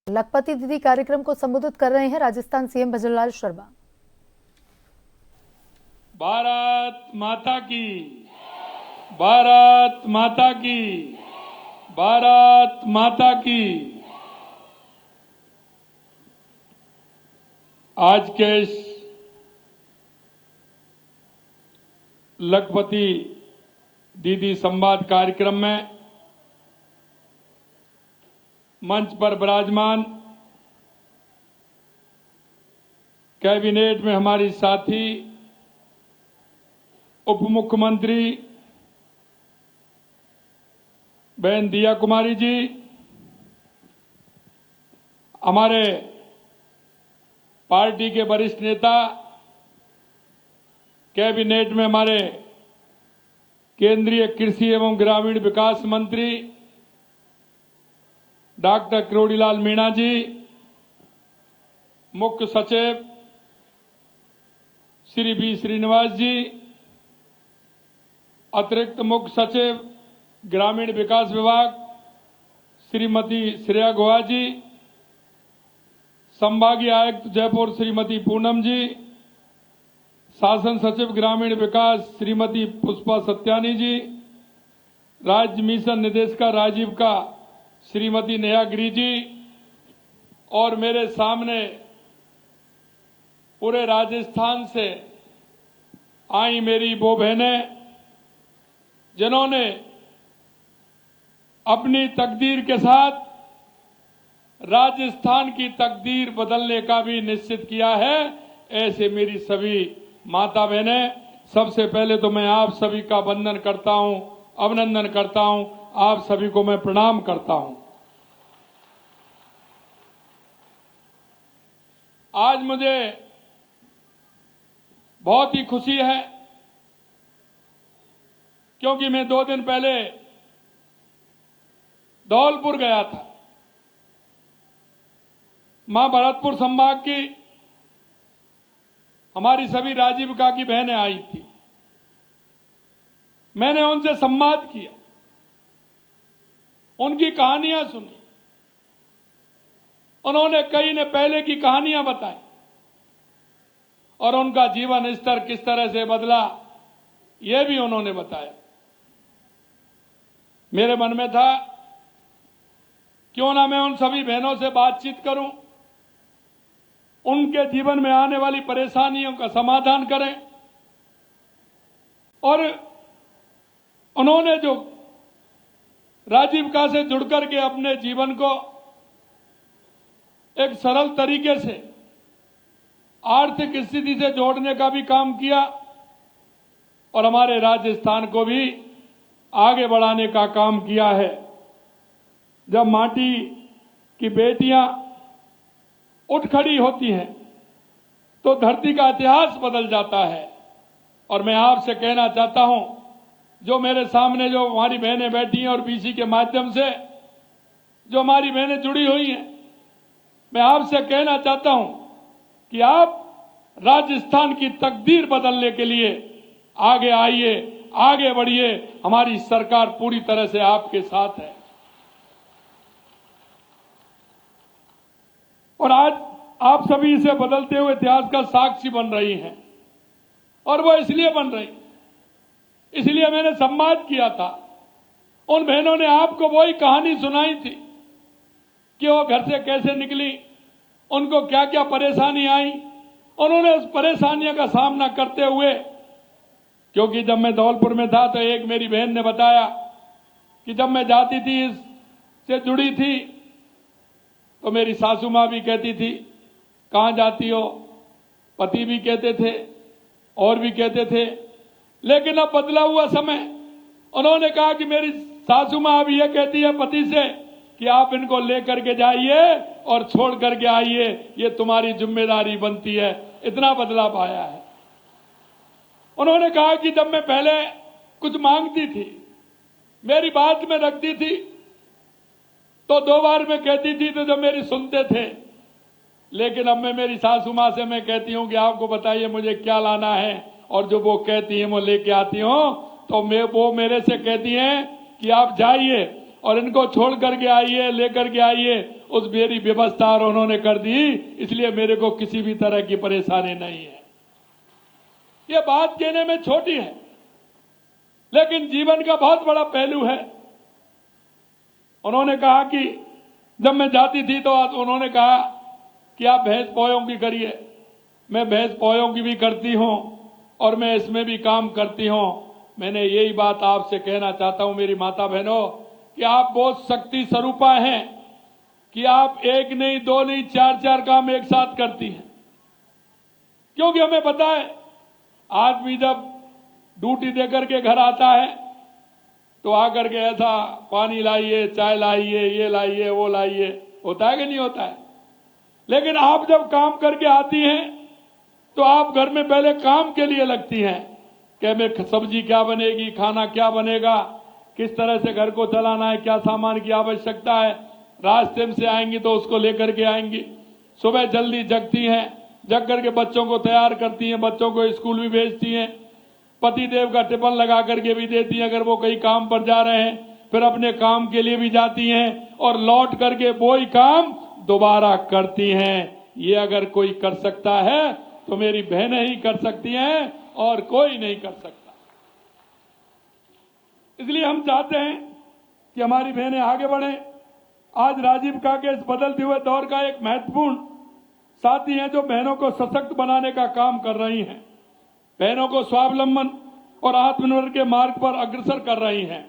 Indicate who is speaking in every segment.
Speaker 1: लखपति दीदी कार्यक्रम को संबोधित कर रहे हैं राजस्थान सीएम भजनलाल शर्मा।
Speaker 2: भारत माता की, भारत माता की, भारत माता की। आज के इस लखपति दीदी संवाद कार्यक्रम में मंच पर विराजमान कैबिनेट में हमारी साथी उप मुख्यमंत्री बहन दिया कुमारी जी, हमारे पार्टी के वरिष्ठ नेता, कैबिनेट में हमारे केंद्रीय कृषि एवं ग्रामीण विकास मंत्री डॉक्टर किरोड़ीलाल मीणा जी, मुख्य सचिव श्री बी श्रीनिवास जी, अतिरिक्त मुख्य सचिव ग्रामीण विकास विभाग श्रीमती श्रेया गुहा जी, संभागीय आयुक्त जयपुर श्रीमती पूनम जी, शासन सचिव ग्रामीण विकास श्रीमती पुष्पा सत्यानी जी, राज्य मिशन निदेशक राजीव का श्रीमती नेहा गिरी जी, और मेरे सामने पूरे राजस्थान से आई मेरी वो बहनें जिन्होंने अपनी तकदीर के साथ राजस्थान की तकदीर बदलने का भी निश्चित किया है। ऐसे मेरी सभी माता बहनें, सबसे पहले तो मैं आप सभी का वंदन करता हूं, अभिनंदन करता हूं, आप सभी को मैं प्रणाम करता हूं। आज मुझे बहुत ही खुशी है क्योंकि मैं 2 दिन पहले धौलपुर गया था। मां भरतपुर संभाग की हमारी सभी राजीविका की बहनें आई थी। मैंने उनसे संवाद किया, उनकी कहानियां सुनी, उन्होंने कई ने पहले की कहानियां बताई और उनका जीवन स्तर किस तरह से बदला यह भी उन्होंने बताया। मेरे मन में था क्यों ना मैं उन सभी बहनों से बातचीत करूं, उनके जीवन में आने वाली परेशानियों का समाधान करें। और उन्होंने जो राजीविका से जुड़कर के अपने जीवन को एक सरल तरीके से आर्थिक स्थिति से जोड़ने का भी काम किया और हमारे राजस्थान को भी आगे बढ़ाने का काम किया है। जब माटी की बेटियां उठ खड़ी होती हैं तो धरती का इतिहास बदल जाता है। और मैं आपसे कहना चाहता हूं, जो मेरे सामने जो हमारी बहनें बैठी हैं और बीसी के माध्यम से जो हमारी बहनें जुड़ी हुई हैं, मैं आपसे कहना चाहता हूं कि आप राजस्थान की तकदीर बदलने के लिए आगे आइए, आगे बढ़िए। हमारी सरकार पूरी तरह से आपके साथ है। और आज आप सभी इसे बदलते हुए इतिहास का साक्षी बन रही हैं और वो इसलिए बन रही, इसलिए मैंने संवाद किया था। उन बहनों ने आपको वही कहानी सुनाई थी कि वो घर से कैसे निकली, उनको क्या क्या परेशानी आई। उन्होंने उस परेशानियों का सामना करते हुए, क्योंकि जब मैं धौलपुर में था तो एक मेरी बहन ने बताया कि जब मैं जाती थी, इससे जुड़ी थी, तो मेरी सासू मां भी कहती थी कहां जाती हो, पति भी कहते थे और भी कहते थे। लेकिन अब बदला हुआ समय, उन्होंने कहा कि मेरी सासू मां अब यह कहती है पति से कि आप इनको लेकर के जाइए और छोड़ करके आइए, ये तुम्हारी जिम्मेदारी बनती है। इतना बदलाव आया है। उन्होंने कहा कि जब मैं पहले कुछ मांगती थी, मेरी बात में रखती थी, तो 2 बार मैं कहती थी तो जब मेरी सुनते थे। लेकिन अब मैं मेरी सासू मां से मैं कहती हूं कि आपको बताइए मुझे क्या लाना है, और जो वो कहती हैं वो लेके आती हूं। तो वो मेरे से कहती हैं कि आप जाइए और इनको छोड़ करके आइए, लेकर के आइए, उस मेरी व्यवस्था और उन्होंने कर दी, इसलिए मेरे को किसी भी तरह की परेशानी नहीं है। ये बात कहने में छोटी है, लेकिन जीवन का बहुत बड़ा पहलू है। उन्होंने कहा कि जब मैं जाती थी तो उन्होंने कहा कि आप भैंस पोयों की करिए। मैं भैंस पोयों की भी करती हूं और मैं इसमें भी काम करती हूं। मैंने यही बात आपसे कहना चाहता हूं मेरी माता बहनों कि आप बहुत शक्ति स्वरूपा हैं कि आप एक नहीं, दो नहीं, चार चार काम एक साथ करती हैं। क्योंकि हमें पता है आदमी जब ड्यूटी देकर के घर आता है तो आकर के ऐसा पानी लाइए, चाय लाइए, ये लाइए, वो लाइए, होता है कि नहीं होता है। लेकिन आप जब काम करके आती हैं तो आप घर में पहले काम के लिए लगती हैं कि मैं सब्जी क्या बनेगी, खाना क्या बनेगा, किस तरह से घर को चलाना है, क्या सामान की आवश्यकता है। रास्ते से आएंगी तो उसको लेकर के आएंगी। सुबह जल्दी जगती हैं, जग करके बच्चों को तैयार करती हैं, बच्चों को स्कूल भी भेजती हैं, पति देव का टिफिन लगा करके भी देती हैं अगर वो कहीं काम पर जा रहे हैं, फिर अपने काम के लिए भी जाती हैं और लौट करके वही काम दोबारा करती हैं। ये अगर कोई कर सकता है तो मेरी बहनें ही कर सकती हैं और कोई नहीं कर सकता। इसलिए हम चाहते हैं कि हमारी बहनें आगे बढ़ें। आज राजीविका के इस बदलते हुए दौर का एक महत्वपूर्ण साथी हैं जो बहनों को सशक्त बनाने का काम कर रही हैं, बहनों को स्वावलंबन और आत्मनिर्भर के मार्ग पर अग्रसर कर रही हैं।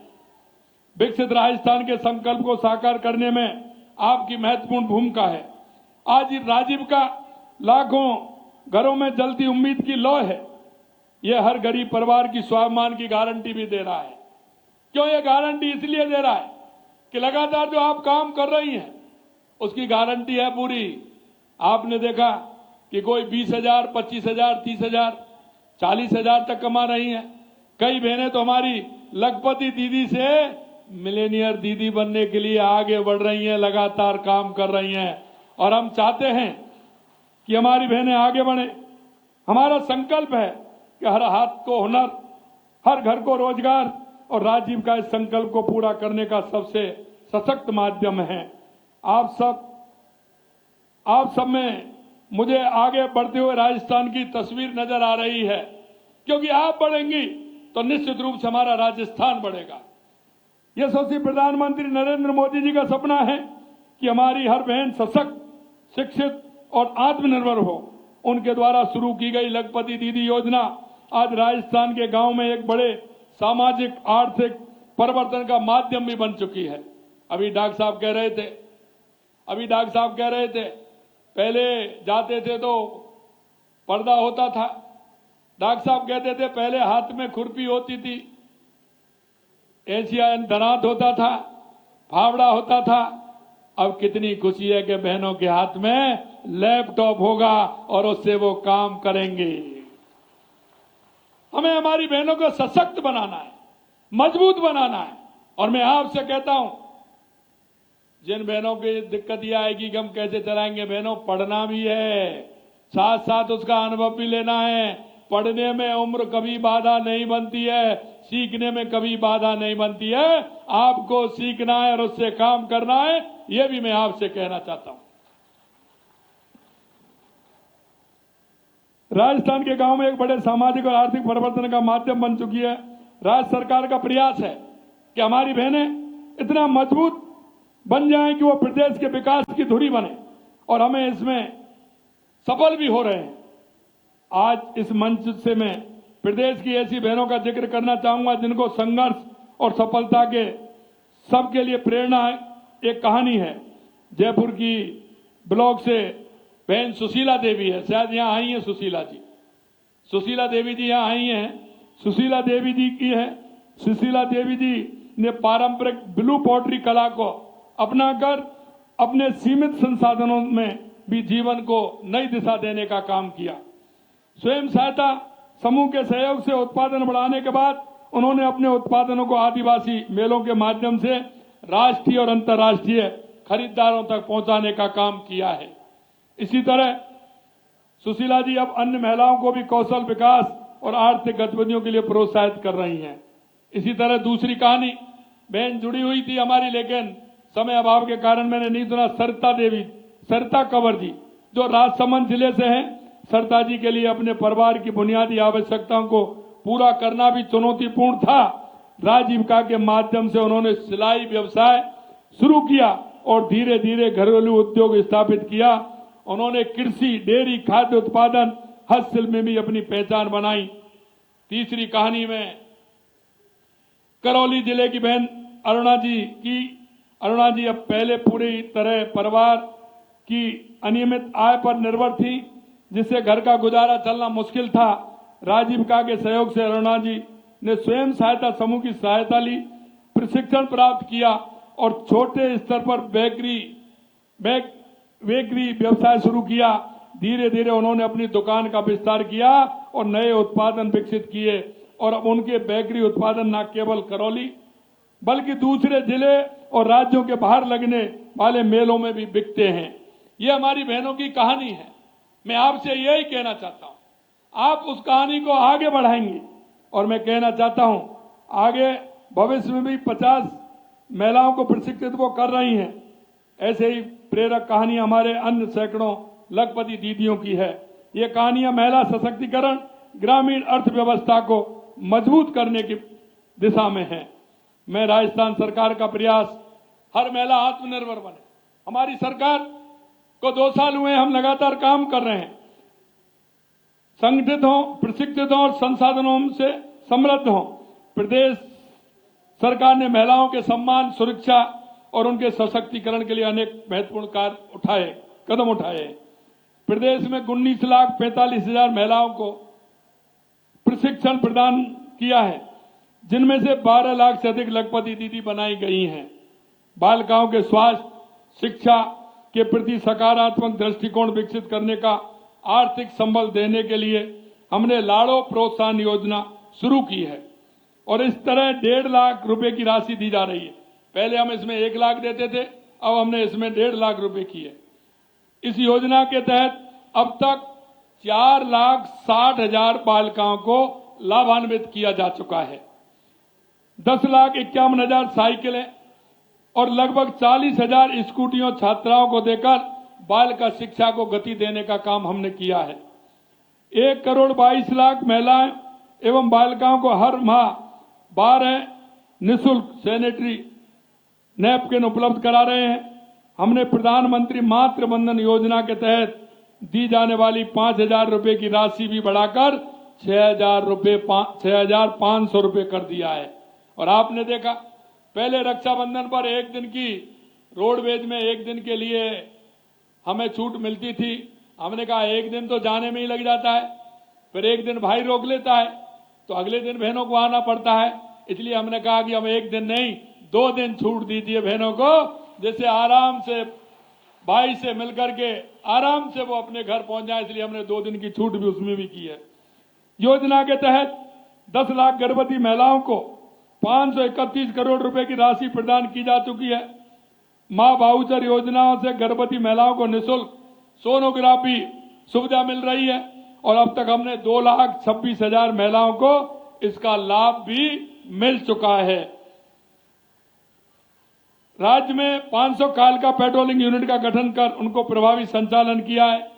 Speaker 2: विकसित राजस्थान के संकल्प को साकार करने में आपकी महत्वपूर्ण भूमिका है। आज राजीविका लाखों घरों में जलती उम्मीद की लौ है। यह हर गरीब परिवार की स्वाभिमान की गारंटी भी दे रहा है। क्यों ये गारंटी इसलिए दे रहा है कि लगातार जो आप काम कर रही हैं उसकी गारंटी है पूरी। आपने देखा कि कोई 20,000, 25,000, 30,000, 40,000 तक कमा रही हैं। कई बहनें तो हमारी लखपति दीदी से मिलेनियर दीदी बनने के लिए आगे बढ़ रही हैं, लगातार काम कर रही हैं। और हम चाहते हैं कि हमारी बहनें आगे बढ़ें। हमारा संकल्प है कि हर हाथ को हुनर, हर घर को रोजगार और राजीविका इस संकल्प को पूरा करने का सबसे सशक्त माध्यम है। आप सब में मुझे आगे बढ़ते हुए राजस्थान की तस्वीर नजर आ रही है, क्योंकि आप बढ़ेंगी तो निश्चित रूप से हमारा राजस्थान बढ़ेगा। यशस्वी प्रधानमंत्री नरेंद्र मोदी जी का सपना है कि हमारी हर बहन सशक्त, शिक्षित और आत्मनिर्भर हो। उनके द्वारा शुरू की गई लखपति दीदी योजना आज राजस्थान के गांव में एक बड़े सामाजिक आर्थिक परिवर्तन का माध्यम भी बन चुकी है। अभी डॉक्टर साहब कह रहे थे पहले जाते थे तो पर्दा होता था। डॉक्टर साहब कहते थे पहले हाथ में खुरपी होती थी, एशियन दरात होता था, फावड़ा होता था। अब कितनी खुशी है कि बहनों के हाथ में लैपटॉप होगा और उससे वो काम करेंगे। हमें हमारी बहनों को सशक्त बनाना है, मजबूत बनाना है। और मैं आपसे कहता हूं, जिन बहनों की दिक्कत यह आएगी कि हम कैसे चलाएंगे, बहनों पढ़ना भी है, साथ साथ उसका अनुभव भी लेना है। पढ़ने में उम्र कभी बाधा नहीं बनती है, सीखने में कभी बाधा नहीं बनती है। आपको सीखना है और उससे काम करना है, यह भी मैं आपसे कहना चाहता हूं। राजस्थान के गांव में एक बड़े सामाजिक और आर्थिक परिवर्तन का माध्यम बन चुकी है। राज्य सरकार का प्रयास है कि हमारी बहनें इतना मजबूत बन जाएं कि वो प्रदेश के विकास की धुरी बने, और हमें इसमें सफल भी हो रहे हैं। आज इस मंच से मैं प्रदेश की ऐसी बहनों का जिक्र करना चाहूंगा जिनको संघर्ष और सफलता के सबके लिए प्रेरणा है। एक कहानी है, जयपुर की ब्लॉक से बहन सुशीला देवी है, शायद यहां आई है सुशीला जी। सुशीला देवी जी यहां आई हैं। सुशीला देवी जी की है। सुशीला देवी जी ने पारंपरिक ब्लू पॉटरी कला को अपनाकर अपने सीमित संसाधनों में भी जीवन को नई दिशा देने का काम किया। स्वयं सहायता समूह के सहयोग से उत्पादन बढ़ाने के बाद उन्होंने अपने उत्पादनों को आदिवासी मेलों के माध्यम से राष्ट्रीय और अंतर्राष्ट्रीय खरीदारों तक पहुंचाने का काम किया है। इसी तरह सुशीला जी अब अन्य महिलाओं को भी कौशल विकास और आर्थिक गतिविधियों के लिए प्रोत्साहित कर रही हैं। इसी तरह दूसरी कहानी बहन जुड़ी हुई थी हमारी, लेकिन समय अभाव के कारण मैंने नहीं सुना। सरिता कंवर जी जो राजसमंद जिले से हैं, सरिता जी के लिए अपने परिवार की बुनियादी आवश्यकताओं को पूरा करना भी चुनौतीपूर्ण था। राजीविका के माध्यम से उन्होंने सिलाई व्यवसाय शुरू किया और धीरे धीरे घरेलू उद्योग स्थापित किया। उन्होंने कृषि, डेयरी, खाद्य उत्पादन, हस्तशिल्प में भी अपनी पहचान बनाई। तीसरी कहानी में करौली जिले की बहन अरुणा जी अब पहले पूरी तरह परिवार की अनियमित आय पर निर्भर थी, जिससे घर का गुजारा चलना मुश्किल था। राजीविका के सहयोग से अरुणा जी ने स्वयं सहायता समूह की सहायता ली, प्रशिक्षण प्राप्त किया और छोटे स्तर पर बेकरी व्यवसाय शुरू किया। धीरे धीरे उन्होंने अपनी दुकान का विस्तार किया और नए उत्पादन विकसित किए और अब उनके बेकरी उत्पादन न केवल करौली बल्कि दूसरे जिले और राज्यों के बाहर लगने वाले मेलों में भी बिकते हैं। ये हमारी बहनों की कहानी है। मैं आपसे यही कहना चाहता हूं, आप उस कहानी को आगे बढ़ाएंगे और मैं कहना चाहता हूं आगे भविष्य में भी 50 महिलाओं को प्रशिक्षित वो कर रही हैं। ऐसे ही प्रेरक कहानी हमारे अन्य सैकड़ों लखपति दीदियों की है। ये कहानियां महिला सशक्तिकरण, ग्रामीण अर्थव्यवस्था को मजबूत करने की दिशा में है। मैं राजस्थान सरकार का प्रयास हर महिला आत्मनिर्भर बने। हमारी सरकार को 2 साल हुए, हम लगातार काम कर रहे हैं। संगठित हों, प्रशिक्षित हों और संसाधनों से समृद्ध हों। प्रदेश सरकार ने महिलाओं के सम्मान, सुरक्षा और उनके सशक्तिकरण के लिए अनेक महत्वपूर्ण कदम उठाए। प्रदेश में 19,45,000 महिलाओं को प्रशिक्षण प्रदान किया है, जिनमें से 12 लाख से अधिक लखपति दीदी बनाई गई हैं। बालिकाओं के स्वास्थ्य, शिक्षा के प्रति सकारात्मक दृष्टिकोण विकसित करने का आर्थिक संबल देने के लिए हमने लाड़ो प्रोत्साहन योजना शुरू की है और इस तरह 1.5 लाख रुपए की राशि दी जा रही है। पहले हम इसमें 1 लाख देते थे, अब हमने इसमें 1.5 लाख रुपए की है। इस योजना के तहत अब तक 4,60,000 बालिकाओं को लाभान्वित किया जा चुका है। 10,51,000 साइकिलें और लगभग 40,000 स्कूटियों छात्राओं को देकर बालिका शिक्षा को गति देने का काम हमने किया है। 1,22,00,000 महिलाएं एवं बालिकाओं को हर माह 12 निःशुल्क सैनिटरी नैपकिन उपलब्ध करा रहे हैं। हमने प्रधानमंत्री मातृ वंदन योजना के तहत दी जाने वाली 5,000 रुपए की राशि भी बढ़ाकर 6,500 रुपए कर दिया है। और आपने देखा, पहले रक्षाबंधन पर एक दिन की रोडवेज में एक दिन के लिए हमें छूट मिलती थी। हमने कहा एक दिन तो जाने में ही लग जाता है, फिर एक दिन भाई रोक लेता है तो अगले दिन बहनों को आना पड़ता है। इसलिए हमने कहा कि हम एक दिन नहीं 2 दिन छूट दीजिए बहनों को, जैसे आराम से भाई से मिलकर के आराम से वो अपने घर पहुंच जाए। इसलिए हमने 2 दिन की छूट भी उसमें भी की है। योजना के तहत 10 लाख गर्भवती महिलाओं को 531 करोड़ रुपए की राशि प्रदान की जा चुकी है। मां वाउचर योजनाओं से गर्भवती महिलाओं को निःशुल्क सोनोग्राफी सुविधा मिल रही है और अब तक हमने 2,26,000 महिलाओं को इसका लाभ भी मिल चुका है। राज्य में 500 कालका पेट्रोलिंग यूनिट का गठन कर उनको प्रभावी संचालन किया है।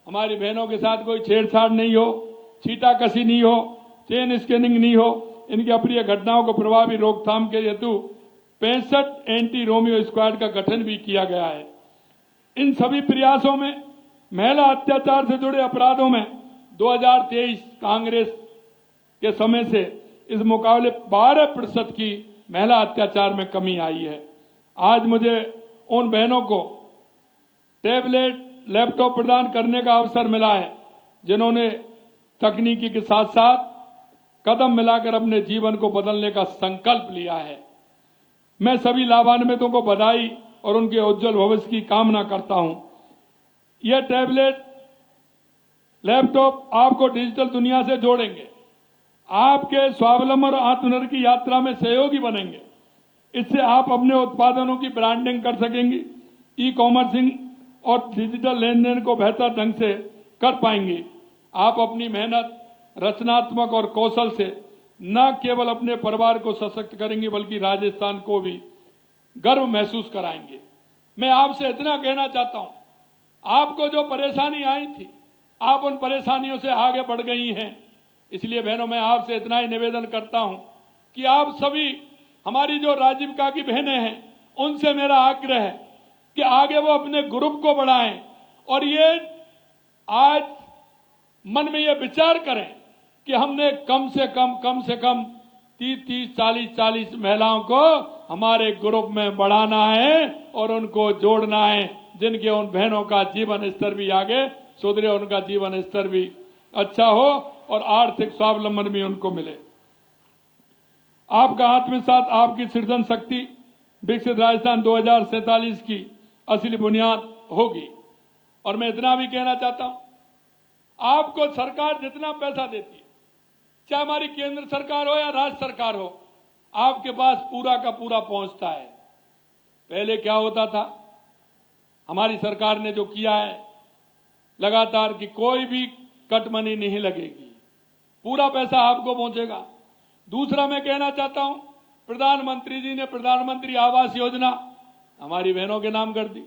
Speaker 2: हमारी बहनों के साथ कोई छेड़छाड़ नहीं हो, छीटाकशी नहीं हो, चेन स्कैनिंग नहीं हो। इनकी अप्रिय घटनाओं को प्रभावी रोकथाम के हेतु 65 एंटी रोमियो स्क्वाड का गठन भी किया गया है। इन सभी प्रयासों में महिला अत्याचार से जुड़े अपराधों में 2023 कांग्रेस के समय से इस मुकाबले 12% की महिला अत्याचार में कमी आई है। आज मुझे उन बहनों को टैबलेट, लैपटॉप प्रदान करने का अवसर मिला है जिन्होंने तकनीकी के साथ साथ कदम मिलाकर अपने जीवन को बदलने का संकल्प लिया है। मैं सभी लाभान्वितों को बधाई और उनके उज्जवल भविष्य की कामना करता हूं। यह टैबलेट, लैपटॉप आपको डिजिटल दुनिया से जोड़ेंगे, आपके स्वावलंबन और आत्मनिर्भर की यात्रा में सहयोगी बनेंगे। इससे आप अपने उत्पादनों की ब्रांडिंग कर सकेंगे, ई-कॉमर्सिंग और डिजिटल लेन देन को बेहतर ढंग से कर पाएंगे। आप अपनी मेहनत, रचनात्मक और कौशल से न केवल अपने परिवार को सशक्त करेंगे बल्कि राजस्थान को भी गर्व महसूस कराएंगे। मैं आपसे इतना कहना चाहता हूं, आपको जो परेशानी आई थी, आप उन परेशानियों से आगे बढ़ गई हैं। इसलिए बहनों, मैं आपसे इतना ही निवेदन करता हूं कि आप सभी, हमारी जो राजीविका की बहनें हैं, उनसे मेरा आग्रह है कि आगे वो अपने ग्रुप को बढ़ाएं और ये आज मन में ये विचार करें कि हमने कम से कम 30-40 महिलाओं को हमारे ग्रुप में बढ़ाना है और उनको जोड़ना है, जिनके उन बहनों का जीवन स्तर भी आगे सुधरे, उनका जीवन स्तर भी अच्छा हो और आर्थिक स्वावलंबन भी उनको मिले। आपका आत्मविश्वास, आपकी सृजन शक्ति विकसित राजस्थान 2047 की असली बुनियाद होगी। और मैं इतना भी कहना चाहता हूं, आपको सरकार जितना पैसा देती है, चाहे हमारी केंद्र सरकार हो या राज्य सरकार हो, आपके पास पूरा का पूरा पहुंचता है। पहले क्या होता था, हमारी सरकार ने जो किया है लगातार कि कोई भी कट मनी नहीं लगेगी, पूरा पैसा आपको पहुंचेगा। दूसरा मैं कहना चाहता हूं, प्रधानमंत्री जी ने प्रधानमंत्री आवास योजना हमारी बहनों के नाम कर दी।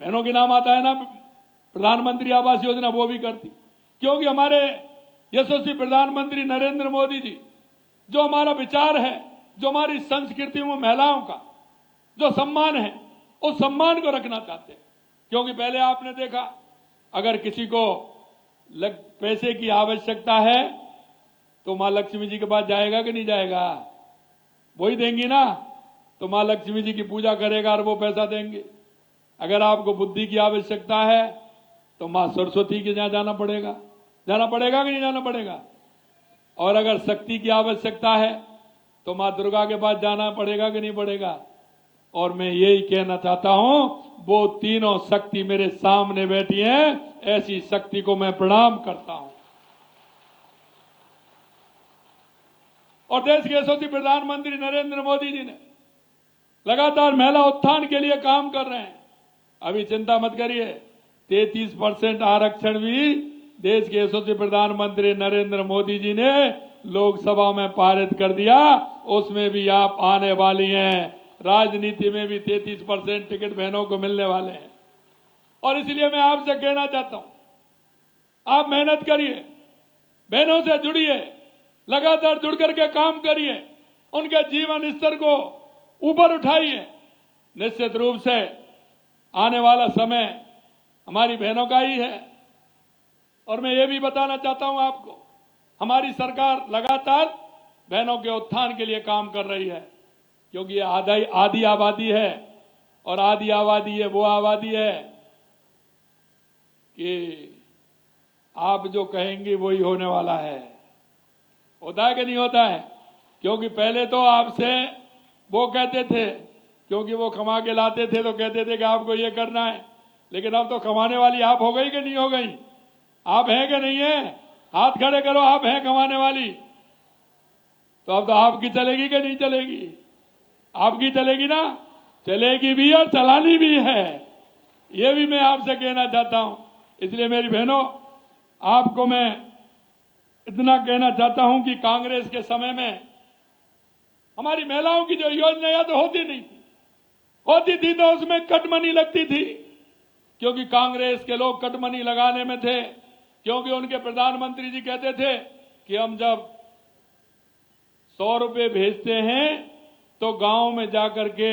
Speaker 2: बहनों के नाम आता है ना प्रधानमंत्री आवास योजना, वो भी कर दी, क्योंकि हमारे यशस्वी प्रधानमंत्री नरेंद्र मोदी जी, जो हमारा विचार है, जो हमारी संस्कृति में महिलाओं का जो सम्मान है, उस सम्मान को रखना चाहते हैं। क्योंकि पहले आपने देखा, अगर किसी को पैसे की आवश्यकता है तो मां लक्ष्मी जी के पास जाएगा कि नहीं जाएगा? वही देंगी ना। तो मां लक्ष्मी जी की पूजा करेगा और वो पैसा देंगे। अगर आपको बुद्धि की आवश्यकता है तो मां सरस्वती के यहां जाना पड़ेगा कि नहीं जाना पड़ेगा? और अगर शक्ति की आवश्यकता है तो मां दुर्गा के पास जाना पड़ेगा कि नहीं पड़ेगा? और मैं यही कहना चाहता हूं, वो तीनों शक्ति मेरे सामने बैठी हैं, ऐसी शक्ति को मैं प्रणाम करता हूं। और देश के यशस्वी प्रधानमंत्री नरेंद्र मोदी जी ने लगातार महिला उत्थान के लिए काम कर रहे हैं। अभी चिंता मत करिए, 33% आरक्षण भी देश के यशस्वी प्रधानमंत्री नरेंद्र मोदी जी ने लोकसभा में पारित कर दिया। उसमें भी आप आने वाली हैं। राजनीति में भी 33% टिकट बहनों को मिलने वाले हैं। और इसलिए मैं आपसे कहना चाहता हूं, आप मेहनत करिए, बहनों से जुड़िए, लगातार जुड़ करके काम करिए, उनके जीवन स्तर को ऊपर उठाइए। निश्चित रूप से आने वाला समय हमारी बहनों का ही है। और मैं ये भी बताना चाहता हूं आपको, हमारी सरकार लगातार बहनों के उत्थान के लिए काम कर रही है, क्योंकि ये आधी आबादी है और आधी आबादी है वो आबादी है कि आप जो कहेंगे वही होने वाला है। होता है कि नहीं होता है? क्योंकि पहले तो आपसे वो कहते थे, क्योंकि वो कमा के लाते थे तो कहते थे कि आपको ये करना है, लेकिन अब तो कमाने वाली आप हो गई कि नहीं हो गई? आप हैं कि नहीं है? हाथ खड़े करो, आप हैं कमाने वाली। तो अब तो आपकी चलेगी कि नहीं चलेगी? आपकी चलेगी ना, चलेगी भी और चलानी भी है। ये भी मैं आपसे कहना चाहता हूं। इसलिए मेरी बहनों, आपको मैं इतना कहना चाहता हूं कि कांग्रेस के समय में हमारी महिलाओं की जो योजनाएं तो होती नहीं थी, होती थी तो उसमें कटमनी लगती थी, क्योंकि कांग्रेस के लोग कटमनी लगाने में थे। क्योंकि उनके प्रधानमंत्री जी कहते थे कि हम जब 100 रुपए भेजते हैं तो गांव में जाकर के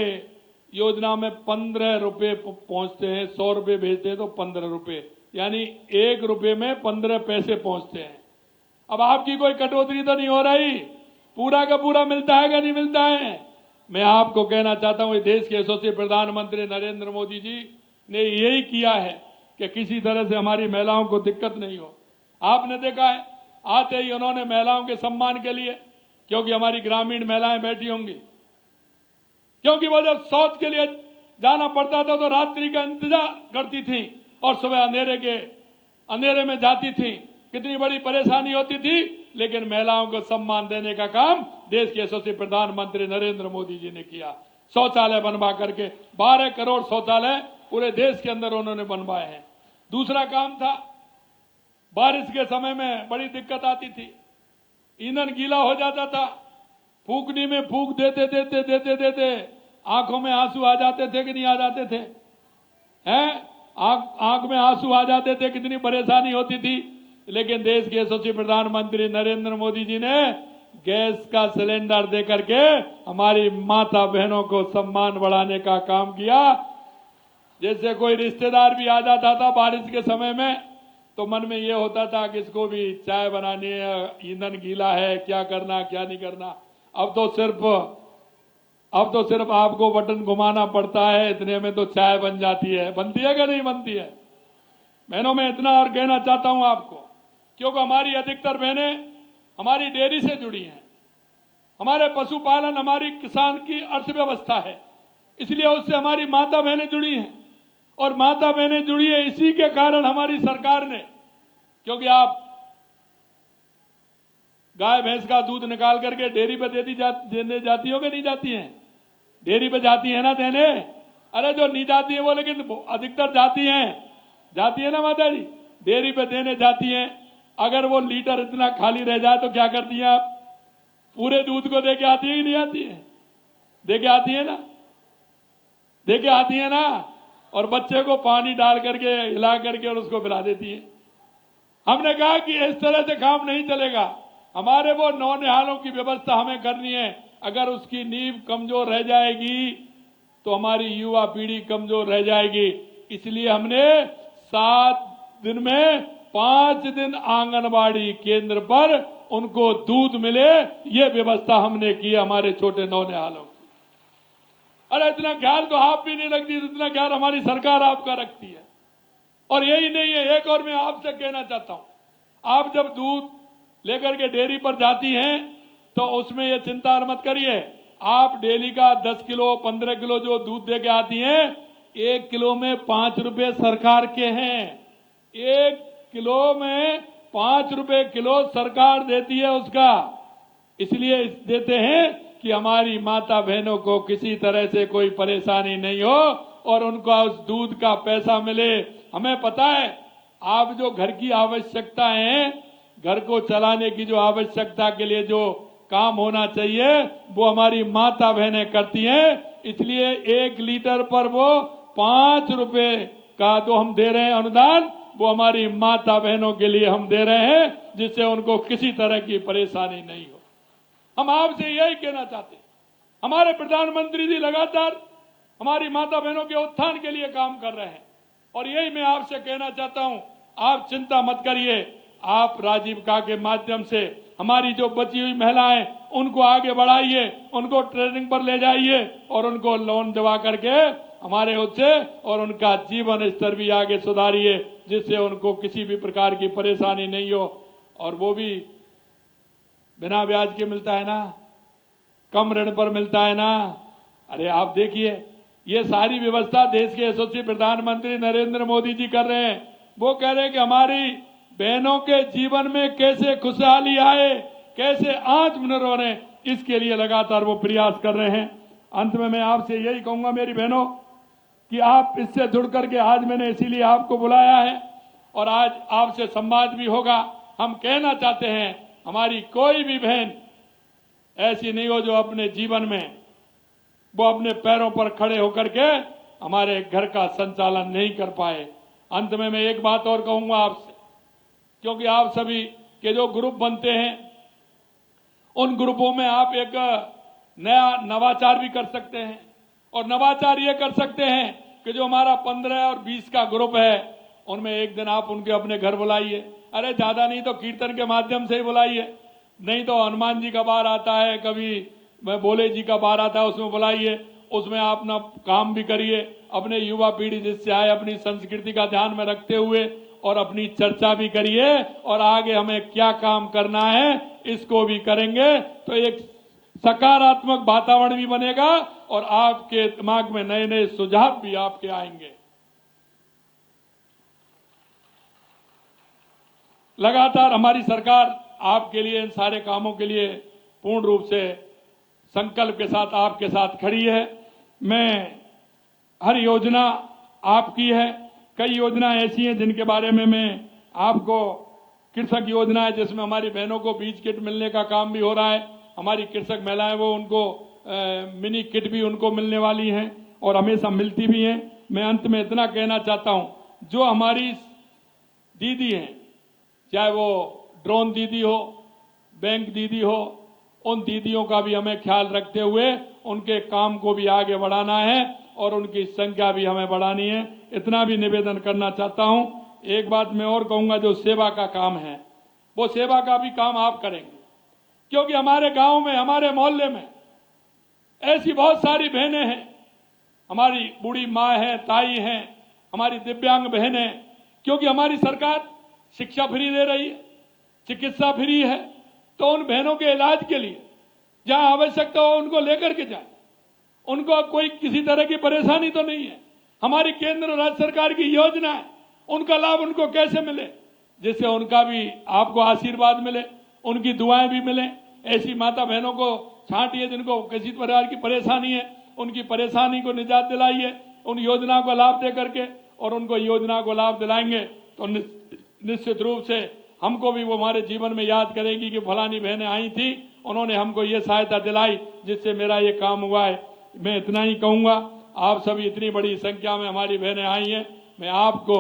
Speaker 2: योजना में 15 रुपए पहुंचते हैं, 100 रुपए भेजते हैं तो 15 रुपए, यानी 1 रुपए में 15 पैसे पहुंचते हैं। अब आपकी कोई कटौती तो नहीं हो रही, पूरा का पूरा मिलता है कि नहीं मिलता है? मैं आपको कहना चाहता हूं, देश के यशस्वी प्रधानमंत्री नरेंद्र मोदी जी ने यही किया है कि किसी तरह से हमारी महिलाओं को दिक्कत नहीं हो। आपने देखा है, आते ही उन्होंने महिलाओं के सम्मान के लिए, क्योंकि हमारी ग्रामीण महिलाएं बैठी होंगी, क्योंकि वो जब शौच के लिए जाना पड़ता था तो रात्रि का इंतजार करती थी और सुबह अंधेरे में जाती थी। कितनी बड़ी परेशानी होती थी, लेकिन महिलाओं को सम्मान देने का काम देश के यशस्वी प्रधानमंत्री नरेंद्र मोदी जी ने किया। शौचालय बनवा करके 12 करोड़ शौचालय पूरे देश के अंदर उन्होंने बनवाए हैं। दूसरा काम था, बारिश के समय में बड़ी दिक्कत आती थी, ईंधन गीला हो जाता था, फूकनी में फूक देते देते देते देते आंखों में आंसू आ जाते थे कि नहीं आ जाते थे? हैं? आंख में आंसू आ जाते थे, कितनी परेशानी होती थी। लेकिन देश के यशस्वी प्रधानमंत्री नरेंद्र मोदी जी ने गैस का सिलेंडर दे करके हमारी माता बहनों को सम्मान बढ़ाने का काम किया। जैसे कोई रिश्तेदार भी आ जाता था बारिश के समय में, तो मन में ये होता था कि इसको भी चाय बनानी है, ईंधन गीला है, क्या करना क्या नहीं करना। अब तो सिर्फ आपको बटन घुमाना पड़ता है, इतने में तो चाय बन जाती है। बनती है कि नहीं बनती है? बहनों, मैं इतना और कहना चाहता हूं आपको, क्योंकि हमारी अधिकतर बहनें हमारी डेयरी से जुड़ी हैं, हमारे पशुपालन, हमारी किसान की अर्थव्यवस्था है, इसलिए उससे हमारी माता बहनें जुड़ी हैं। और माता बहनें जुड़ी है इसी के कारण हमारी सरकार ने, क्योंकि आप गाय भैंस का दूध निकाल करके डेयरी पे देने जाती हो कि नहीं जाती हैं? डेयरी पे जाती है ना देने? अरे जो नहीं जाती है वो लेकिन अधिकतर जाती है ना माता जी, डेयरी पे देने जाती हैं। अगर वो लीटर इतना खाली रह जाए तो क्या करती हैं आप? पूरे दूध को देके आती है कि नहीं आती है? देके आती है ना, देके आती है ना। और बच्चे को पानी डाल करके हिला करके और उसको पिला देती है। हमने कहा कि इस तरह से काम नहीं चलेगा, हमारे वो नौनिहालों की व्यवस्था हमें करनी है। अगर उसकी नींव कमजोर रह जाएगी तो हमारी युवा पीढ़ी कमजोर रह जाएगी। इसलिए हमने 7 दिन में 5 दिन आंगनबाड़ी केंद्र पर उनको दूध मिले, ये व्यवस्था हमने की हमारे छोटे नौनिहालों की। अरे इतना ख्याल तो आप भी नहीं रखती, इतना ख्याल हमारी सरकार आपका रखती है। और यही नहीं है, एक और मैं आपसे कहना चाहता हूं, आप जब दूध लेकर के डेयरी पर जाती हैं तो उसमें ये चिंता मत करिए, आप डेली का 10 किलो 15 किलो जो दूध दे के आती हैं, 1 किलो में 5 रुपए सरकार के हैं। 1 किलो में 5 रुपए किलो सरकार देती है उसका। इसलिए देते हैं कि हमारी माता बहनों को किसी तरह से कोई परेशानी नहीं हो और उनको उस दूध का पैसा मिले। हमें पता है आप जो घर की आवश्यकता है, घर को चलाने की जो आवश्यकता के लिए जो काम होना चाहिए वो हमारी माता बहनें करती हैं। इसलिए 1 लीटर पर वो 5 रुपए का जो हम दे रहे हैं अनुदान, वो हमारी माता बहनों के लिए हम दे रहे हैं, जिससे उनको किसी तरह की परेशानी नहीं हो। हम आपसे यही कहना चाहते हैं, हमारे प्रधानमंत्री जी लगातार हमारी माता बहनों के उत्थान के लिए काम कर रहे हैं। और यही मैं आपसे कहना चाहता हूं, आप चिंता मत करिए, आप राजीव का के माध्यम से हमारी जो बची हुई महिलाएं उनको आगे बढ़ाइए, उनको ट्रेनिंग पर ले जाइए और उनको लोन दिवा करके हमारे उससे और उनका जीवन स्तर भी आगे सुधारिए, जिससे उनको किसी भी प्रकार की परेशानी नहीं हो। और वो भी बिना ब्याज के मिलता है ना, कम ऋण पर मिलता है ना। अरे आप देखिए, ये सारी व्यवस्था देश के यशस्वी प्रधानमंत्री नरेंद्र मोदी जी कर रहे हैं। वो कह रहे हैं कि हमारी बहनों के जीवन में कैसे खुशहाली आए, कैसे आत्मनिर्भर बने, इसके लिए लगातार वो प्रयास कर रहे हैं। अंत में मैं आपसे यही कहूंगा मेरी बहनों कि आप इससे जुड़ करके, आज मैंने इसीलिए आपको बुलाया है और आज आपसे संवाद भी होगा। हम कहना चाहते हैं हमारी कोई भी बहन ऐसी नहीं हो जो अपने जीवन में वो अपने पैरों पर खड़े होकर के हमारे घर का संचालन नहीं कर पाए। अंत में मैं एक बात और कहूंगा आपसे, क्योंकि आप सभी के जो ग्रुप बनते हैं उन ग्रुपों में आप एक नया नवाचार भी कर सकते हैं। और नवाचार ये कर सकते हैं कि जो हमारा 15 और 20 का ग्रुप है उनमें एक दिन आप उनके अपने घर बुलाइए। अरे ज्यादा नहीं तो कीर्तन के माध्यम से ही बुलाइए, नहीं तो हनुमान जी का बार आता है, कभी भोले जी का बार आता है, उसमें बुलाइए। उसमें आप अपना काम भी करिए, अपने युवा पीढ़ी जिससे आए अपनी संस्कृति का ध्यान में रखते हुए, और अपनी चर्चा भी करिए और आगे हमें क्या काम करना है इसको भी करेंगे तो एक सकारात्मक वातावरण भी बनेगा और आपके दिमाग में नए नए सुझाव भी आपके आएंगे। लगातार हमारी सरकार आपके लिए, इन सारे कामों के लिए पूर्ण रूप से संकल्प के साथ आपके साथ खड़ी है। मैं हर योजना आपकी है, कई योजना ऐसी हैं जिनके बारे में मैं आपको कृषक योजना है जिसमें हमारी बहनों को बीज किट मिलने का काम भी हो रहा है। हमारी कृषक महिलाएं वो उनको मिनी किट भी उनको मिलने वाली हैं और हमेशा मिलती भी हैं। मैं अंत में इतना कहना चाहता हूं, जो हमारी दीदी हैं, चाहे वो ड्रोन दीदी हो, बैंक दीदी हो, उन दीदियों का भी हमें ख्याल रखते हुए उनके काम को भी आगे बढ़ाना है और उनकी संख्या भी हमें बढ़ानी है। इतना भी निवेदन करना चाहता हूं। एक बात मैं और कहूंगा, जो सेवा का काम है वो सेवा का भी काम आप करेंगे, क्योंकि हमारे गांव में, हमारे मोहल्ले में ऐसी बहुत सारी बहनें हैं, हमारी बूढ़ी माँ है, ताई है, हमारी दिव्यांग बहनें, क्योंकि हमारी सरकार शिक्षा फ्री दे रही है, चिकित्सा फ्री है, तो उन बहनों के इलाज के लिए जहां आवश्यकता हो उनको लेकर के जाए। उनको कोई किसी तरह की परेशानी तो नहीं है। हमारी केंद्र और राज्य सरकार की योजना है, उनका लाभ उनको कैसे मिले, जिससे उनका भी आपको आशीर्वाद मिले, उनकी दुआएं भी मिले। ऐसी माता बहनों को छांटिए जिनको किसी प्रकार की परेशानी है, उनकी परेशानी को निजात दिलाइए, उन योजनाओं को लाभ दे करके, और उनको योजना को लाभ दिलाएंगे तो निश्चित रूप से हमको भी वो हमारे जीवन में याद करेगी कि फलानी बहनें आई थी, उन्होंने हमको ये सहायता दिलाई जिससे मेरा ये काम हुआ है। मैं इतना ही कहूंगा, आप सभी इतनी बड़ी संख्या में हमारी बहनें आई हैं, मैं आपको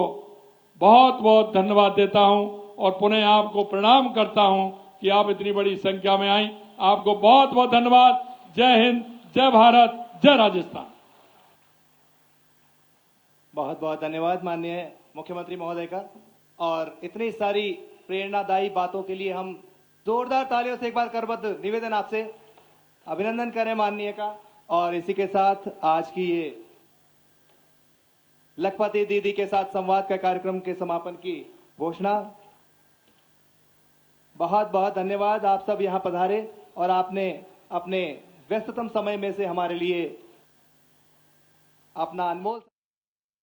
Speaker 2: बहुत बहुत धन्यवाद देता हूं और पुनः आपको प्रणाम करता हूं कि आप इतनी बड़ी संख्या में आई। आपको बहुत बहुत धन्यवाद। जय हिंद, जय भारत, जय राजस्थान।
Speaker 3: बहुत बहुत धन्यवाद माननीय मुख्यमंत्री महोदय का। और इतनी सारी प्रेरणादायी बातों के लिए हम जोरदार तालियों से एक बार करबद्ध निवेदन आपसे अभिनंदन करें माननीय का। और इसी के साथ आज की ये लखपति दीदी के साथ संवाद का कार्यक्रम के समापन की घोषणा। बहुत बहुत धन्यवाद, आप सब यहां पधारे और आपने अपने व्यस्ततम समय में से हमारे लिए अपना अनमोल